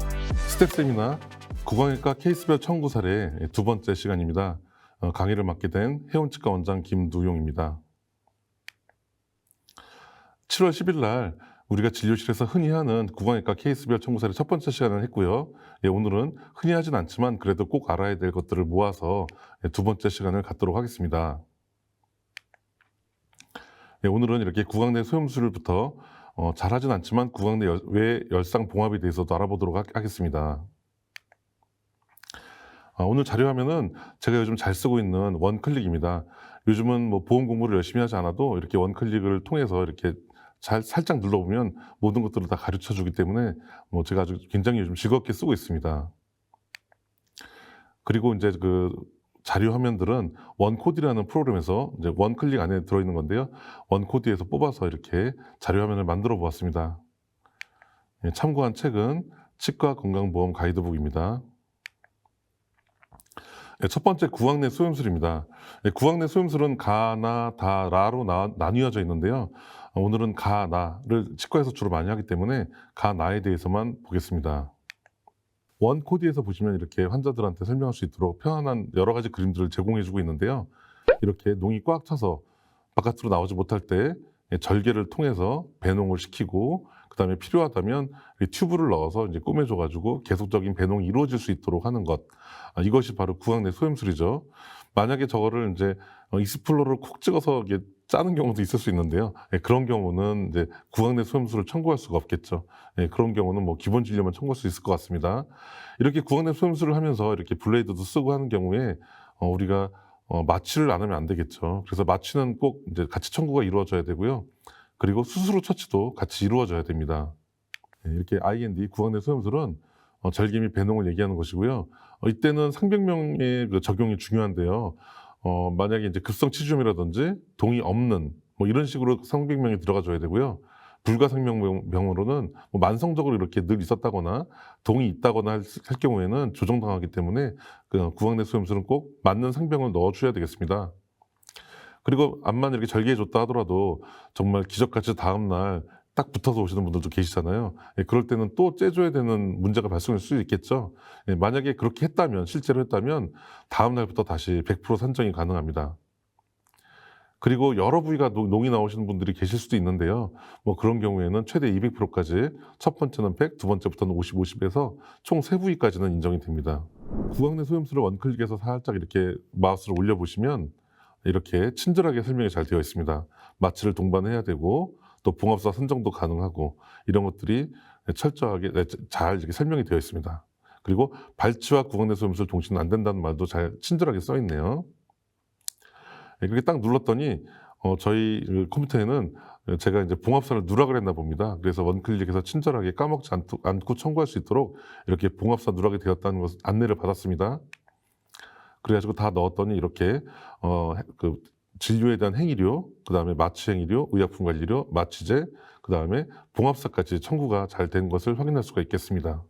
스텝 세미나 구강외과 케이스별 청구 사례 두 번째 시간입니다. 강의를 맡게 된 해운치과 원장 김두용입니다. 7월 10일 날 우리가 진료실에서 흔히 하는 구강외과 케이스별 청구 사례 첫 번째 시간을 했고요. 오늘은 흔히 하진 않지만 그래도 꼭 알아야 될 것들을 모아서 두 번째 시간을 갖도록 하겠습니다. 오늘은 이렇게 구강 내 소염술부터 잘하진 않지만 구강 내 외 열상 봉합에 대해서도 알아보도록 하겠습니다. 오늘 자료화면은 제가 요즘 잘 쓰고 있는 원클릭입니다. 요즘은 뭐 보험 공부를 열심히 하지 않아도 이렇게 원클릭을 통해서 이렇게 살짝 눌러보면 모든 것들을 다 가르쳐 주기 때문에 제가 아주 굉장히 요즘 즐겁게 쓰고 있습니다. 그리고 이제 그 자료 화면들은 원코디라는 프로그램에서 이제 원클릭 안에 들어있는 건데요. 원코디에서 뽑아서 이렇게 자료 화면을 만들어 보았습니다. 참고한 책은 치과 건강보험 가이드북입니다. 첫 번째 구강 내 소염술입니다. 구강 내 소염술은 가, 나, 다, 라로 나뉘어져 있는데요. 오늘은 가, 나를 치과에서 주로 많이 하기 때문에 가, 나에 대해서만 보겠습니다. 원코디에서 보시면 이렇게 환자들한테 설명할 수 있도록 편안한 여러 가지 그림들을 제공해 주고 있는데요. 이렇게 농이 꽉 차서 바깥으로 나오지 못할 때 절개를 통해서 배농을 시키고 그다음에 필요하다면 튜브를 넣어서 이제 꾸며줘 가지고 계속적인 배농이 이루어질 수 있도록 하는 것. 이것이 바로 구강 내 소염술이죠. 만약에 저거를 이제 익스플로러를 콕 찍어서 이게 짜는 경우도 있을 수 있는데요. 그런 경우는 이제 구강 내 소염술을 청구할 수가 없겠죠. 그런 경우는 뭐 기본 진료만 청구할 수 있을 것 같습니다. 이렇게 구강 내 소염술을 하면서 이렇게 블레이드도 쓰고 하는 경우에 우리가 마취를 안 하면 안 되겠죠. 그래서 마취는 꼭 이제 같이 청구가 이루어져야 되고요. 그리고 수술 후 처치도 같이 이루어져야 됩니다. 이렇게 IND 구강 내 소염술은 절개 및 배농을 얘기하는 것이고요. 이때는 상병명의 그 적용이 중요한데요. 만약에 이제 급성 치주염이라든지 동이 없는 뭐 이런 식으로 상병명이 들어가줘야 되고요. 불가 상병명으로는 뭐 만성적으로 이렇게 늘 있었다거나 동이 있다거나 할 경우에는 조정당하기 때문에 그 구강 내 소염술은 꼭 맞는 상병을 넣어줘야 되겠습니다. 그리고 암만 이렇게 절개해줬다 하더라도 정말 기적같이 다음날 딱 붙어서 오시는 분들도 계시잖아요. 그럴 때는 또 째줘야 되는 문제가 발생할 수 있겠죠. 만약에 그렇게 했다면, 실제로 했다면 다음날부터 다시 100% 산정이 가능합니다. 그리고 여러 부위가 농이 나오시는 분들이 계실 수도 있는데요. 뭐 그런 경우에는 최대 200%까지 첫 번째는 100, 두 번째부터는 50, 50에서 총 3부위까지는 인정이 됩니다. 구강 내 소염술을 원클릭해서 살짝 이렇게 마우스를 올려보시면 이렇게 친절하게 설명이 잘 되어 있습니다. 마취를 동반해야 되고 또 봉합사 선정도 가능하고 이런 것들이 철저하게 잘 이렇게 설명이 되어 있습니다. 그리고 발치와 구강 내 소염술 동시는 안 된다는 말도 잘 친절하게 써 있네요. 그렇게 딱 눌렀더니 저희 컴퓨터에는 제가 이제 봉합사를 누락을 했나 봅니다. 그래서 원클릭해서 친절하게 까먹지 않고 청구할 수 있도록 이렇게 봉합사 누락이 되었다는 것을 안내를 받았습니다. 그래가지고 다 넣었더니 이렇게 그 진료에 대한 행위료, 그 다음에 마취 행위료, 의약품 관리료, 마취제, 그 다음에 봉합사까지 청구가 잘 된 것을 확인할 수가 있겠습니다.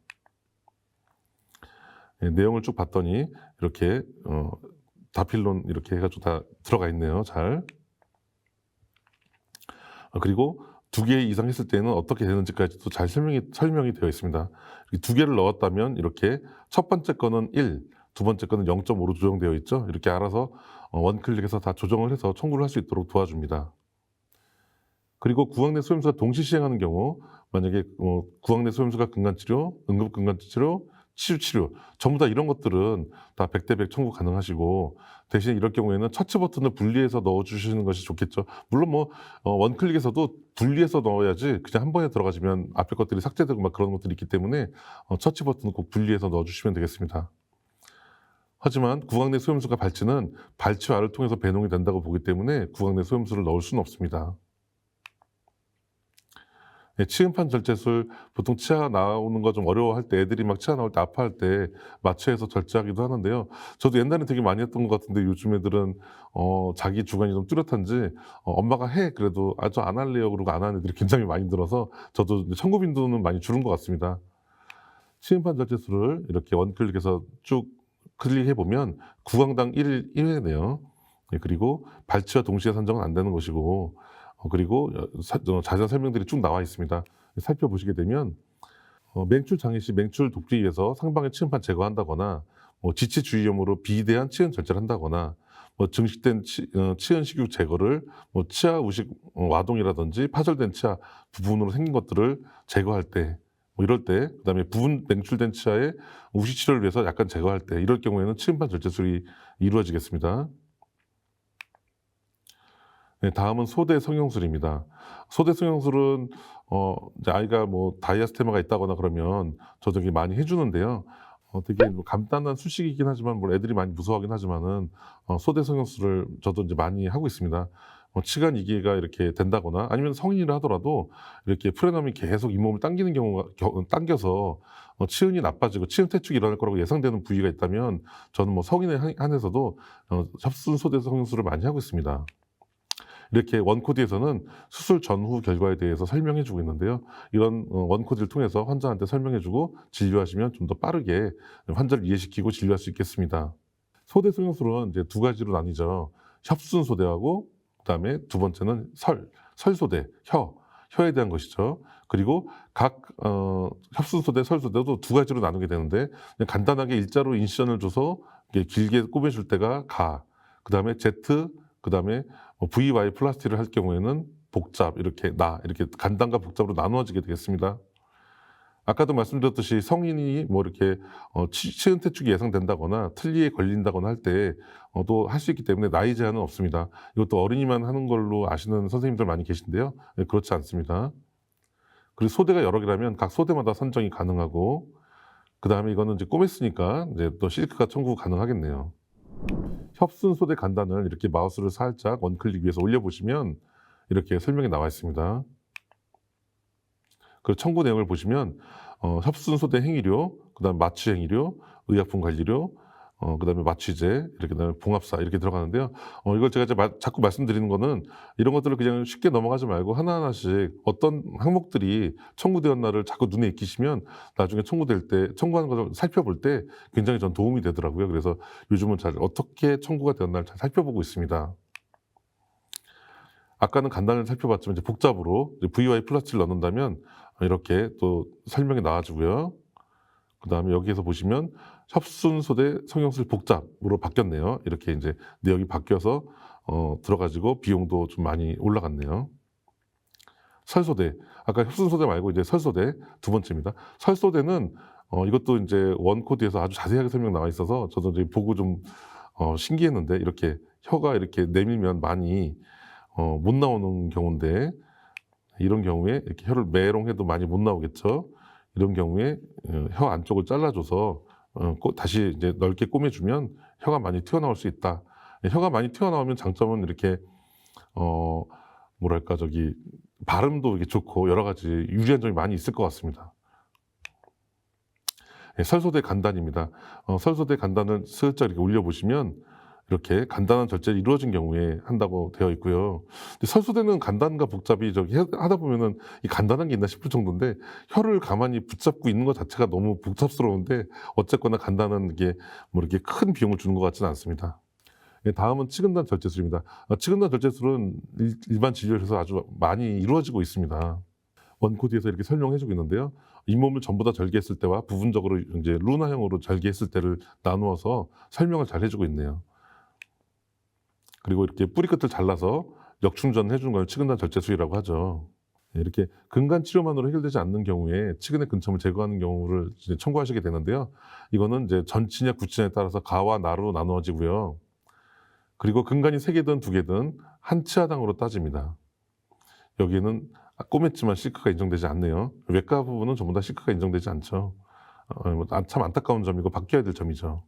내용을 쭉 봤더니 이렇게 다필론 이렇게 해가지고 다 들어가 있네요. 잘. 그리고 2개 이상 했을 때는 어떻게 되는지까지도 잘 설명이 되어 있습니다. 2개를 넣었다면 이렇게 첫 번째 거는 1, 두 번째 거는 0.5로 조정되어 있죠. 이렇게 알아서 원클릭해서 다 조정을 해서 청구를 할 수 있도록 도와줍니다. 그리고 구강 내 소염수가 동시 시행하는 경우 만약에 구강 내 소염수가 근간치료, 응급근간치료, 치유치료 전부 다 이런 것들은 다 100대 100 청구 가능하시고 대신 이럴 경우에는 처치 버튼을 분리해서 넣어주시는 것이 좋겠죠. 물론 뭐 원클릭에서도 분리해서 넣어야지 그냥 한 번에 들어가시면 앞에 것들이 삭제되고 막 그런 것들이 있기 때문에 처치 버튼을 꼭 분리해서 넣어주시면 되겠습니다. 하지만 구강 내 소염수가 발치는 발치와를 통해서 배농이 된다고 보기 때문에 구강 내 소염수를 넣을 수는 없습니다. 치음판 절제술 보통 치아 나오는 거 좀 어려워할 때 애들이 막 치아 나올 때 아파할 때 마취해서 절제하기도 하는데요. 저도 옛날에 되게 많이 했던 것 같은데 요즘 애들은 자기 주관이 좀 뚜렷한지 엄마가 해 그래도 저 안 할래요 그러고 안 하는 애들이 굉장히 많이 늘어서 저도 청구 빈도는 많이 줄은 것 같습니다. 치음판 절제술을 이렇게 원클릭해서 쭉 클릭해 보면 구강당 1회네요. 그리고 발치와 동시에 산정은 안 되는 것이고 그리고 자세한 설명들이 쭉 나와 있습니다. 살펴보시게 되면 맹출 장애 시 맹출 돕기 위해서 상방의 치은판 제거한다거나 지체주의염으로 비대한 치은 절제를 한다거나 증식된 치은 식육 제거를 치아 우식 와동이라든지 파절된 치아 부분으로 생긴 것들을 제거할 때 이럴 때 그다음에 부분 맹출된 치아의 우식 치료를 위해서 약간 제거할 때 이럴 경우에는 치은판 절제술이 이루어지겠습니다. 네, 다음은 소대 성형술입니다. 소대 성형술은 이제 아이가 다이아스테마가 있다거나 그러면 저도 되게 많이 해 주는데요. 되게 간단한 수식이긴 하지만 애들이 많이 무서워하긴 하지만은 소대 성형술을 저도 이제 많이 하고 있습니다. 치관 이기가 이렇게 된다거나 아니면 성인이라 하더라도 이렇게 프레넘이 계속 잇몸을 당기는 경우가 당겨서 치은이 나빠지고 치은 퇴축이 일어날 거라고 예상되는 부위가 있다면 저는 성인에 한해서도 협순 소대 성형술을 많이 하고 있습니다. 이렇게 원코디에서는 수술 전후 결과에 대해서 설명해 주고 있는데요. 이런 원코디를 통해서 환자한테 설명해 주고 진료하시면 좀 더 빠르게 환자를 이해시키고 진료할 수 있겠습니다. 소대 성형술은 이제 두 가지로 나뉘죠. 협순 소대하고 그다음에 두 번째는 설소대, 혀에 대한 것이죠. 그리고 각 협순 소대, 설소대도 두 가지로 나누게 되는데 그냥 간단하게 일자로 인시전을 줘서 길게 꼬매줄 때가 그다음에 Z, 그다음에 VY 플라스티를 할 경우에는 복잡, 이렇게 간단과 복잡으로 나누어지게 되겠습니다. 아까도 말씀드렸듯이 성인이 이렇게 치은 퇴축이 예상된다거나 틀니에 걸린다거나 할 때 또 할 수 있기 때문에 나이 제한은 없습니다. 이것도 어린이만 하는 걸로 아시는 선생님들 많이 계신데요. 네, 그렇지 않습니다. 그리고 소대가 여러 개라면 각 소대마다 선정이 가능하고 그다음에 이거는 이제 꼬맸으니까 이제 또 실크가 청구 가능하겠네요. 협순 소대 간단을 이렇게 마우스를 살짝 원클릭 위에서 올려보시면 이렇게 설명이 나와 있습니다. 그 청구 내용을 보시면 협순 소대 행위료, 그다음 마취 행위료, 의약품 관리료, 그다음에 마취제, 이렇게 그다음에 봉합사 이렇게 들어가는데요. 이걸 제가 이제 자꾸 말씀드리는 거는 이런 것들을 그냥 쉽게 넘어가지 말고 하나하나씩 어떤 항목들이 청구되었나를 자꾸 눈에 익히시면 나중에 청구하는 것을 살펴볼 때 굉장히 전 도움이 되더라고요. 그래서 요즘은 잘 어떻게 청구가 되었나를 잘 살펴보고 있습니다. 아까는 간단히 살펴봤지만 이제 복잡으로 VY 플라스틱을 넣는다면 이렇게 또 설명이 나와주고요. 그다음에 여기에서 보시면 협순 소대 성형술 복잡으로 바뀌었네요. 이렇게 이제 내역이 바뀌어서 들어가지고 비용도 좀 많이 올라갔네요. 설소대, 아까 협순 소대 말고 이제 설소대 두 번째입니다. 설소대는 이것도 이제 원코디에서 아주 자세하게 설명 나와 있어서 저도 이제 보고 좀 신기했는데 이렇게 혀가 이렇게 내밀면 많이 못 나오는 경우인데 이런 경우에 이렇게 혀를 메롱해도 많이 못 나오겠죠. 이런 경우에 혀 안쪽을 잘라줘서 다시 이제 넓게 꼬매주면 혀가 많이 튀어나올 수 있다. 혀가 많이 튀어나오면 장점은 이렇게 발음도 이렇게 좋고 여러 가지 유리한 점이 많이 있을 것 같습니다. 설소대 간단입니다. 설소대 간단을 슬쩍 이렇게 올려보시면 이렇게 간단한 절제를 이루어진 경우에 한다고 되어 있고요. 근데 설소대는 간단과 복잡이 하다 보면은 이 간단한 게 있나 싶을 정도인데 혀를 가만히 붙잡고 있는 것 자체가 너무 복잡스러운데 어쨌거나 간단한 게 이렇게 큰 비용을 주는 것 같지는 않습니다. 다음은 치근단 절제술입니다. 치근단 절제술은 일반 진료에서 아주 많이 이루어지고 있습니다. 원코디에서 이렇게 설명해주고 있는데요. 잇몸을 전부 다 절개했을 때와 부분적으로 이제 루나형으로 절개했을 때를 나누어서 설명을 잘 해주고 있네요. 그리고 이렇게 뿌리 끝을 잘라서 역충전해 주는 걸 치근단 절제술이라고 하죠. 이렇게 근간 치료만으로 해결되지 않는 경우에 치근의 근점을 제거하는 경우를 이제 청구하시게 되는데요. 이거는 이제 전치냐 구치냐에 따라서 가와 나로 나누어지고요. 그리고 근간이 3개든 2개든 한 치아당으로 따집니다. 여기에는 꼬맸지만 실크가 인정되지 않네요. 외과 부분은 전부 다 실크가 인정되지 않죠. 참 안타까운 점이고 바뀌어야 될 점이죠.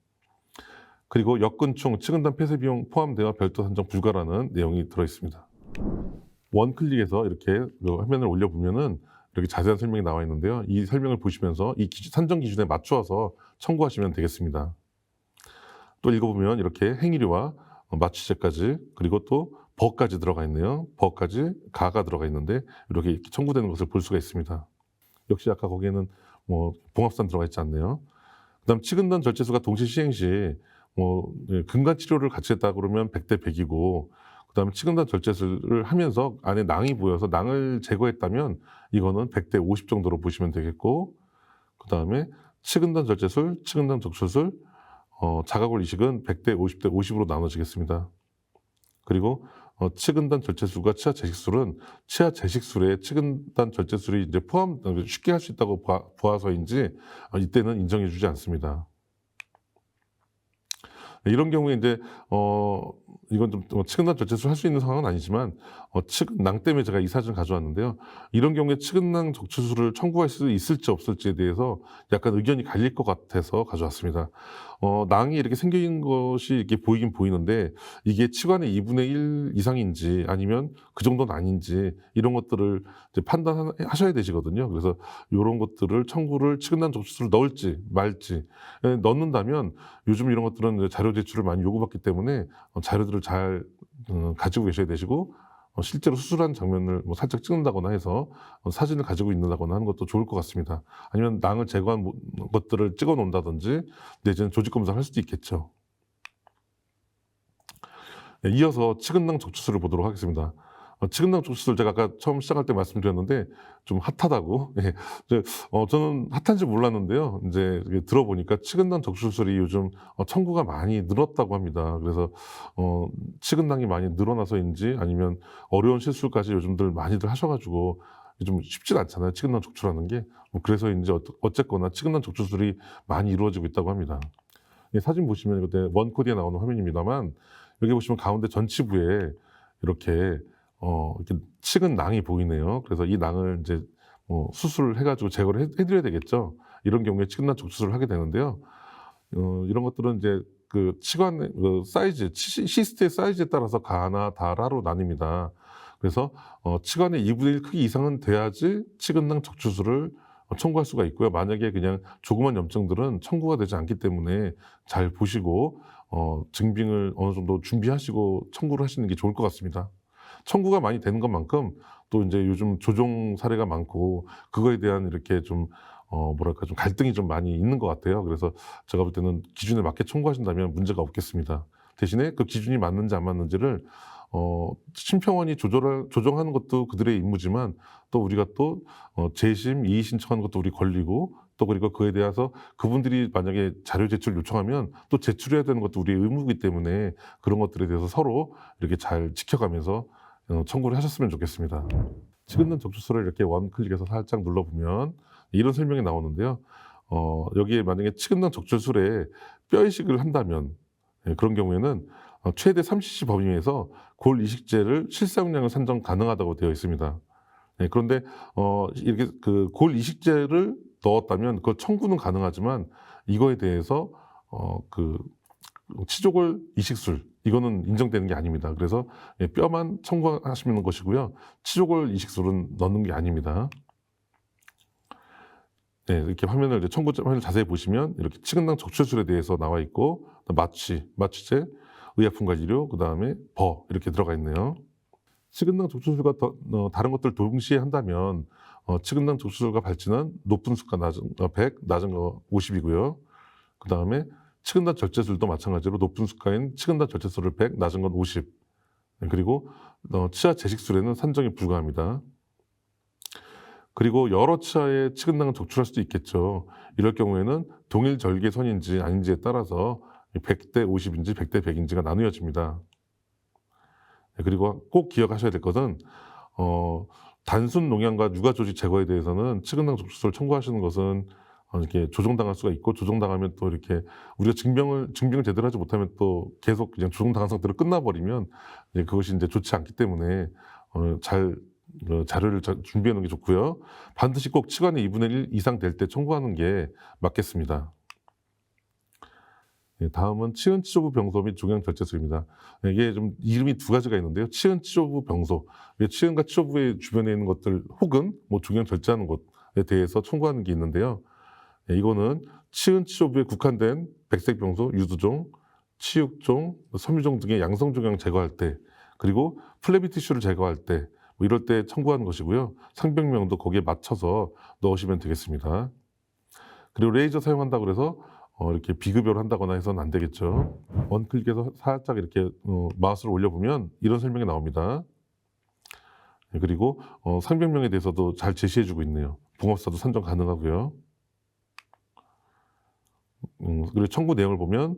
그리고 역근충, 치근단 폐쇄 비용 포함되어 별도 산정 불가라는 내용이 들어있습니다. 원클릭에서 이렇게 화면을 올려보면은 이렇게 자세한 설명이 나와 있는데요. 이 설명을 보시면서 이 산정 기준에 맞추어서 청구하시면 되겠습니다. 또 읽어보면 이렇게 행위료와 마취제까지 그리고 또 버까지 들어가 있네요. 버까지 가가 들어가 있는데 이렇게 청구되는 것을 볼 수가 있습니다. 역시 아까 거기에는 봉합산 들어가 있지 않네요. 그다음 치근단 절제술과 동시 시행 시 근간 치료를 같이 했다 그러면 100대 100이고 그다음에 치근단 절제술을 하면서 안에 낭이 보여서 낭을 제거했다면 이거는 100대 50 정도로 보시면 되겠고 그다음에 측은단 절제술, 측은단 적출술, 자가골 이식은 100대 50대 50으로 나눠지겠습니다. 그리고 측은단 절제술과 치아 제식술은 치아 제식술에 측은단 절제술이 이제 쉽게 할 수 있다고 보아서인지 이때는 인정해 주지 않습니다. 이런 경우에 이제 이건 좀 측은단 절제술 할 수 있는 상황은 아니지만 측은낭 때문에 제가 이 사진을 가져왔는데요. 이런 경우에 측은낭 적출술을 청구할 수 있을지 없을지에 대해서 약간 의견이 갈릴 것 같아서 가져왔습니다. 낭이 이렇게 생긴 것이 이렇게 보이긴 보이는데 이게 치관의 2분의 1 이상인지 아니면 그 정도는 아닌지 이런 것들을 이제 판단하셔야 되시거든요. 그래서 요런 것들을 청구를 측은단 적출술을 넣을지 말지 넣는다면 요즘 이런 것들은 이제 자료 제출을 많이 요구받기 때문에 자료들을 잘 가지고 계셔야 되시고 실제로 수술한 장면을 뭐 살짝 찍는다거나 해서 사진을 가지고 있는다거나 하는 것도 좋을 것 같습니다. 아니면 낭을 제거한 것들을 찍어 놓는다든지 내지는 조직 검사를 할 수도 있겠죠. 네, 이어서 측은낭 적출술을 보도록 하겠습니다. 측은낭 적출술 제가 아까 처음 시작할 때 말씀드렸는데 좀 핫하다고. 예. 저는 핫한지 몰랐는데요. 이제 들어보니까 측은낭 적출술이 요즘 청구가 많이 늘었다고 합니다. 그래서 측은낭이 많이 늘어나서인지 아니면 어려운 시술까지 요즘들 많이들 하셔가지고 좀 쉽진 않잖아요. 측은낭 적출하는 게. 뭐 그래서인지 어쨌거나 측은낭 적출술이 많이 이루어지고 있다고 합니다. 사진 보시면 그때 원코디에 나오는 화면입니다만 여기 보시면 가운데 전치부에 이렇게 측은 낭이 보이네요. 그래서 이 낭을 이제 수술을 해가지고 제거를 해드려야 되겠죠. 이런 경우에 측은낭 적출술을 하게 되는데요. 이런 것들은 이제 그 치관의 사이즈, 시스트의 사이즈에 따라서 가나 다라로 나뉩니다. 그래서 치관의 2분의 1 크기 이상은 돼야지 측은낭 적출술을 청구할 수가 있고요. 만약에 그냥 조그만 염증들은 청구가 되지 않기 때문에 잘 보시고 증빙을 어느 정도 준비하시고 청구를 하시는 게 좋을 것 같습니다. 청구가 많이 되는 것만큼 또 이제 요즘 조정 사례가 많고 그거에 대한 이렇게 좀 뭐랄까 좀 갈등이 좀 많이 있는 것 같아요. 그래서 제가 볼 때는 기준에 맞게 청구하신다면 문제가 없겠습니다. 대신에 그 기준이 맞는지 안 맞는지를 심평원이 조정하는 것도 그들의 임무지만 또 우리가 또 재심, 이의 신청하는 것도 우리 권리고 또 그리고 그에 대해서 그분들이 만약에 자료 제출 요청하면 또 제출해야 되는 것도 우리의 의무이기 때문에 그런 것들에 대해서 서로 이렇게 잘 지켜가면서 청구를 하셨으면 좋겠습니다. 측은단 적출술을 이렇게 원클릭해서 살짝 눌러보면 이런 설명이 나오는데요. 여기에 만약에 측은단 적출술에 뼈 이식을 한다면 그런 경우에는 최대 30cc 범위 내에서 골 이식제를 실사용량을 산정 가능하다고 되어 있습니다. 그런데 이렇게 그 골 이식제를 넣었다면 그걸 청구는 가능하지만 이거에 대해서 그 치조골 이식술 이거는 인정되는 게 아닙니다. 그래서 뼈만 청구하시는 것이고요. 치조골 이식술은 넣는 게 아닙니다. 네, 이렇게 화면을 이제 화면을 자세히 보시면 이렇게 측은낭 적출술에 대해서 나와 있고 마취제, 의약품관리료, 그 다음에 이렇게 들어가 있네요. 측은낭 적출술과 다른 것들 동시에 한다면 측은낭 적출술과 발진은 높은 수가 100, 낮은 거 50이고요. 그 다음에 측은단 절제술도 마찬가지로 높은 수가인 측은단 절제술을 100, 낮은 건 50. 그리고 치아 제식술에는 산정이 불가합니다. 그리고 여러 치아에 측은낭을 적출할 수도 있겠죠. 이럴 경우에는 동일 절개선인지 아닌지에 따라서 100대 50인지 100대 100인지가 나누어집니다. 그리고 꼭 기억하셔야 될 것은 단순 농양과 누가 조직 제거에 대해서는 측은낭 적출술을 청구하시는 것은 이렇게 조정당할 수가 있고 조정당하면 또 이렇게 우리가 증빙을 제대로 하지 못하면 또 계속 그냥 조정당한 상태로 끝나버리면 그것이 이제 좋지 않기 때문에 잘 자료를 준비해 놓는 게 좋고요. 반드시 꼭 치관의 2분의 1 이상 될 때 청구하는 게 맞겠습니다. 다음은 치은 치조부 병소 및 종양 절제술입니다. 이게 좀 이름이 두 가지가 있는데요. 치은 치조부 병소, 치은과 치조부의 주변에 있는 것들 혹은 뭐 종양 절제하는 것에 대해서 청구하는 게 있는데요. 이거는 치은 치조부에 국한된 백색병소, 유두종, 치육종, 섬유종 등의 양성종양 제거할 때 그리고 플래비 티슈를 제거할 때 뭐 이럴 때 청구하는 것이고요. 상병명도 거기에 맞춰서 넣으시면 되겠습니다. 그리고 레이저 사용한다고 해서 이렇게 비급여를 한다거나 해서는 안 되겠죠. 원클릭해서 살짝 이렇게 마우스를 올려보면 이런 설명이 나옵니다. 그리고 상병명에 대해서도 잘 제시해주고 있네요. 붕업사도 산정 가능하고요. 그리고 청구 내용을 보면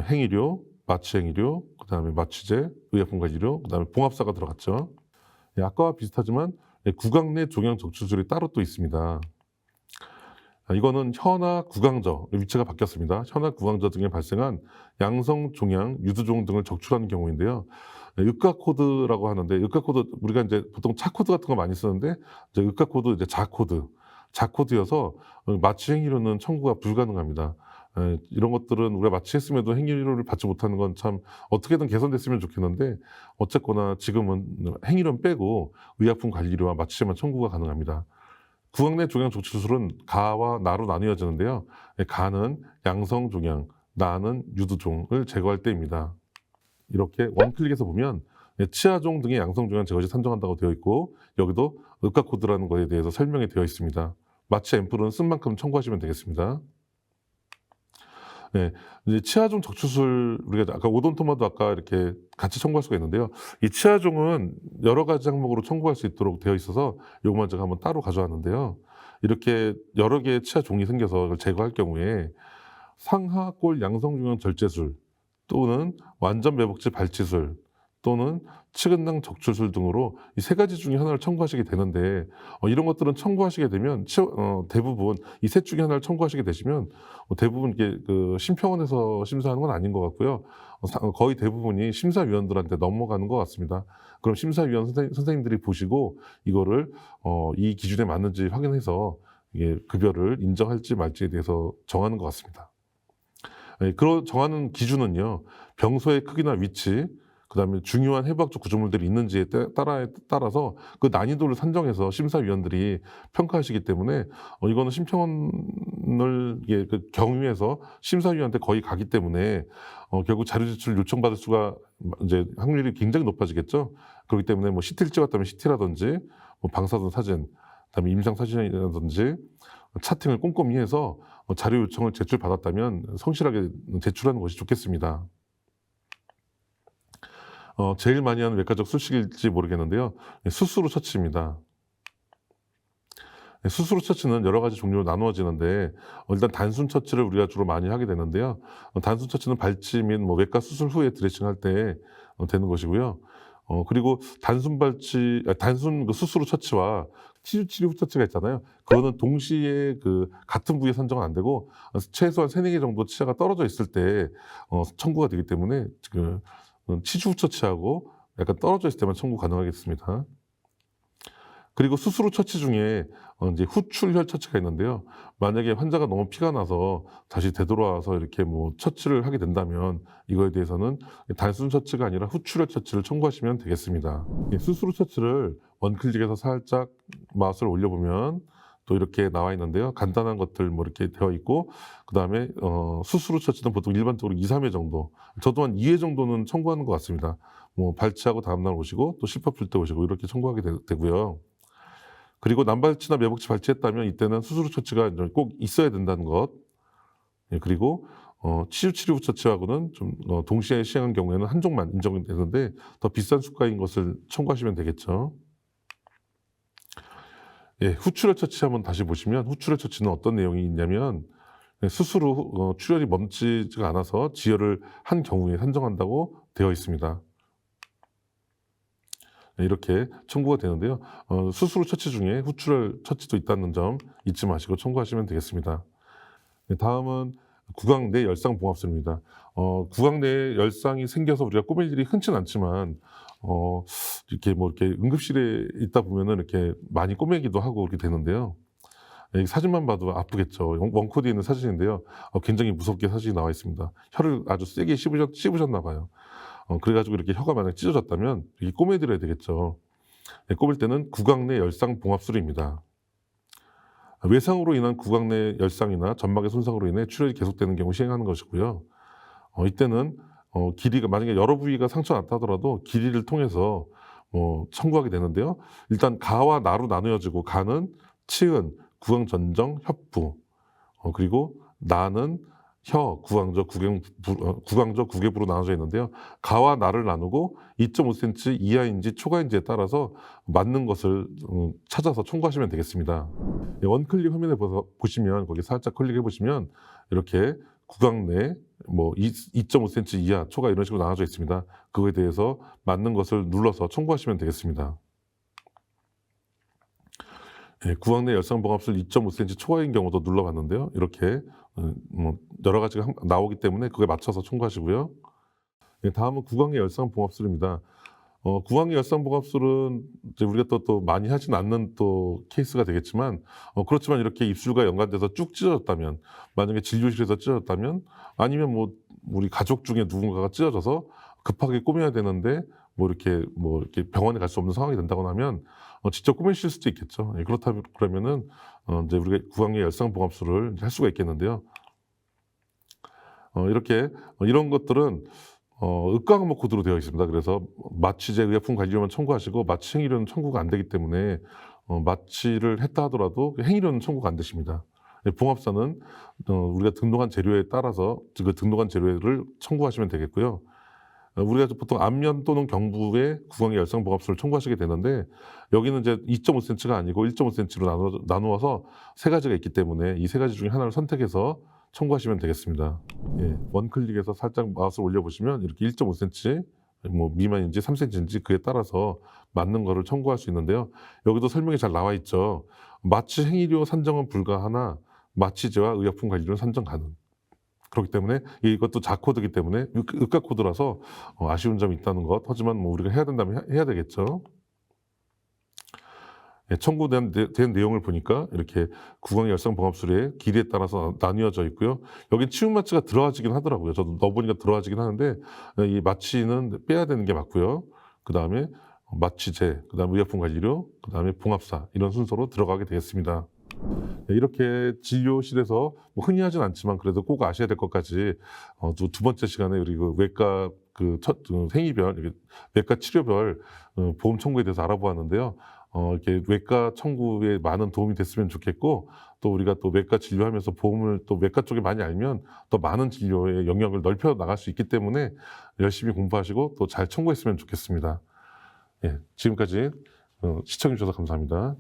행위료, 마취행위료, 그다음에 마취제, 의약품관리료, 그다음에 봉합사가 들어갔죠. 아까와 비슷하지만 구강 내 종양 적출술이 따로 또 있습니다. 이거는 혀나 구강저 위치가 바뀌었습니다. 혀나 구강저 등에 발생한 양성 종양, 유두종 등을 적출하는 경우인데요. 의과 코드라고 하는데 의과 코드 우리가 이제 보통 차 코드 같은 거 많이 쓰는데 이제 의과 코드 이제 자코드여서 마취 행위료는 청구가 불가능합니다. 이런 것들은 우리가 마취했음에도 행위료를 받지 못하는 건 참 어떻게든 개선됐으면 좋겠는데 어쨌거나 지금은 행위료는 빼고 의약품 관리료와 마취제만 청구가 가능합니다. 구강 내 종양 적출술은 가와 나로 나뉘어지는데요. 가는 양성 종양, 나는 유두종을 제거할 때입니다. 이렇게 원클릭에서 보면 치아종 등의 양성 종양 제거시 산정한다고 되어 있고 여기도 의과 코드라는 것에 대해서 설명이 되어 있습니다. 마취 앰플은 쓴 만큼 청구하시면 되겠습니다. 네, 이제 치아종 적출술 우리가 아까 오돈토마도 아까 이렇게 같이 청구할 수가 있는데요. 이 치아종은 여러 가지 항목으로 청구할 수 있도록 되어 있어서 요것만 제가 한번 따로 가져왔는데요. 이렇게 여러 개의 치아종이 생겨서 그걸 제거할 경우에 상하골 양성종양 절제술 또는 완전 매복지 발치술 또는 치근낭 적출술 등으로 이 세 가지 중에 하나를 청구하시게 되는데 이런 것들은 청구하시게 되면 대부분 이 셋 중에 하나를 청구하시게 되시면 대부분 이게 그 심평원에서 심사하는 건 아닌 것 같고요. 거의 대부분이 심사위원들한테 넘어가는 것 같습니다. 그럼 심사위원 선생님들이 보시고 이거를 이 기준에 맞는지 확인해서 이게 급여를 인정할지 말지에 대해서 정하는 것 같습니다. 정하는 기준은요. 병소의 크기나 위치, 그다음에 중요한 해부학적 구조물들이 있는지에 따라서 그 난이도를 산정해서 심사위원들이 평가하시기 때문에 이거는 심평원을 그 경유해서 심사위원한테 거의 가기 때문에 결국 자료 제출을 요청받을 수가 이제 확률이 굉장히 높아지겠죠. 그렇기 때문에 뭐 CT를 찍었다면 CT라든지 뭐 방사선 사진, 그다음에 임상 사진이라든지 차팅을 꼼꼼히 해서 자료 요청을 제출받았다면 성실하게 제출하는 것이 좋겠습니다. 제일 많이 하는 외과적 술식일지 모르겠는데요. 수스루 처치입니다. 수스루 처치는 여러 가지 종류로 나누어지는데 일단 단순 처치를 우리가 주로 많이 하게 되는데요. 단순 처치는 발치 및 뭐 외과 수술 후에 드레싱할 때 되는 것이고요. 그리고 단순 그 수스루 처치와 치료 후 처치가 있잖아요. 그거는 동시에 그 같은 부위에 선정은 안 되고 최소한 3-4개 정도 치아가 떨어져 있을 때 청구가 되기 때문에 그 치주 후 처치하고 약간 떨어져 있을 때만 청구 가능하겠습니다. 그리고 수술 후 처치 중에 이제 후출혈 처치가 있는데요. 만약에 환자가 너무 피가 나서 다시 되돌아와서 이렇게 뭐 처치를 하게 된다면 이거에 대해서는 단순 처치가 아니라 후출혈 처치를 청구하시면 되겠습니다. 수술 후 처치를 원클릭해서 살짝 마우스를 올려보면 또 이렇게 나와 있는데요. 간단한 것들 뭐 이렇게 되어 있고 그다음에 수술 후 처치는 보통 일반적으로 2-3회 정도, 저도 한 2회 정도는 청구하는 것 같습니다. 뭐 발치하고 다음날 오시고 또 실밥 풀 때 오시고 이렇게 청구하게 되고요. 그리고 난발치나 매복치 발치했다면 이때는 수술 후 처치가 꼭 있어야 된다는 것. 그리고 치료 후 처치하고는 좀 동시에 시행한 경우에는 한종만 인정이 되는데 더 비싼 수가인 것을 청구하시면 되겠죠. 후출혈 처치 한번 다시 보시면 후출혈 처치는 어떤 내용이 있냐면 수술 후 출혈이 멈추지가 않아서 지혈을 한 경우에 산정한다고 되어 있습니다. 이렇게 청구가 되는데요. 수술 후 처치 중에 후출혈 처치도 있다는 점 잊지 마시고 청구하시면 되겠습니다. 다음은 구강 내 열상 봉합술입니다. 구강 내 열상이 생겨서 우리가 꼬맬 일이 흔치는 않지만 이렇게 뭐 이렇게 응급실에 있다 보면은 이렇게 많이 꼬매기도 하고 그렇게 되는데요. 사진만 봐도 아프겠죠. 원코드에 있는 사진인데요. 굉장히 무섭게 사진이 나와 있습니다. 혀를 아주 세게 씹으셨나 봐요. 그래가지고 이렇게 혀가 만약 찢어졌다면 이렇게 꼬매드려야 되겠죠. 꼬맬 때는 구강 내 열상 봉합술입니다. 외상으로 인한 구강 내 열상이나 점막의 손상으로 인해 출혈이 계속되는 경우 시행하는 것이고요. 이때는 길이가 만약에 여러 부위가 상처가 났다 하더라도 길이를 통해서 청구하게 되는데요. 일단 가와 나로 나누어지고 가는 치은, 구강 전정, 협부, 그리고 나는 혀, 구강저, 구개부로 나눠져 있는데요. 가와 나를 나누고 2.5cm 이하인지 초과인지에 따라서 맞는 것을 찾아서 청구하시면 되겠습니다. 원클릭 화면에 보시면 거기 살짝 클릭해 보시면 이렇게 구강 내 뭐 2.5cm 이하 초과 이런 식으로 나눠져 있습니다. 그거에 대해서 맞는 것을 눌러서 청구하시면 되겠습니다. 예, 구강 내 열상봉합술 2.5cm 초과인 경우도 눌러봤는데요. 이렇게 뭐 여러 가지가 나오기 때문에 그거에 맞춰서 청구하시고요. 예, 다음은 구강의 열상봉합술입니다. 구강의 열상봉합술은 이제 우리가 또 많이 하진 않는 또 케이스가 되겠지만, 그렇지만 이렇게 입술과 연관돼서 쭉 찢어졌다면, 만약에 진료실에서 찢어졌다면, 아니면 뭐 우리 가족 중에 누군가가 찢어져서 급하게 꾸며야 되는데 뭐 이렇게 병원에 갈 수 없는 상황이 된다거나 하면 직접 꾸미실 수도 있겠죠. 예, 그렇다면 그러면은 이제 우리가 구강의 열상봉합술을 할 수가 있겠는데요. 이렇게 이런 것들은 의과 항목 코드로 되어 있습니다. 그래서 마취제 의약품 관리료만 청구하시고 마취 행위료는 청구가 안 되기 때문에 마취를 했다 하더라도 행위료는 청구가 안 되십니다. 예, 봉합사는 우리가 등록한 재료에 따라서 그 등록한 재료를 청구하시면 되겠고요. 우리가 보통 안면 또는 경부에 구강의 열상봉합술을 청구하시게 되는데, 여기는 이제 2.5cm가 아니고 1.5cm로 나누어서 세 가지가 있기 때문에 이 세 가지 중에 하나를 선택해서 청구하시면 되겠습니다. 예, 원클릭에서 살짝 마우스를 올려보시면 이렇게 1.5cm 뭐 미만인지 3cm인지 그에 따라서 맞는 거를 청구할 수 있는데요. 여기도 설명이 잘 나와 있죠. 마취 행위료 산정은 불가하나 마취제와 의약품 관리료는 산정 가능. 그렇기 때문에 이것도 자코드이기 때문에 의과 코드라서 아쉬운 점이 있다는 것. 하지만 뭐 우리가 해야 된다면 해야 되겠죠. 예, 청구된 내용을 보니까 이렇게 구강의 열상봉합술의 길이에 따라서 나뉘어져 있고요. 여기 치움 마취가 들어가지긴 하더라고요. 저도 넣어보니까 들어가지긴 하는데 이 마취는 빼야 되는 게 맞고요. 그 다음에 마취제, 그 다음에 의약품 관리료, 그 다음에 봉합사 이런 순서로 들어가게 되겠습니다. 네, 이렇게 진료실에서 뭐 흔히 하진 않지만 그래도 꼭 아셔야 될 것까지 두 번째 시간에 우리 그 외과 생이별, 이렇게 외과 치료별 보험 청구에 대해서 알아보았는데요. 이렇게 외과 청구에 많은 도움이 됐으면 좋겠고, 또 우리가 또 외과 진료하면서 보험을 또 외과 쪽에 많이 알면 더 많은 진료의 영역을 넓혀 나갈 수 있기 때문에 열심히 공부하시고 또 잘 청구했으면 좋겠습니다. 예, 지금까지 시청해 주셔서 감사합니다.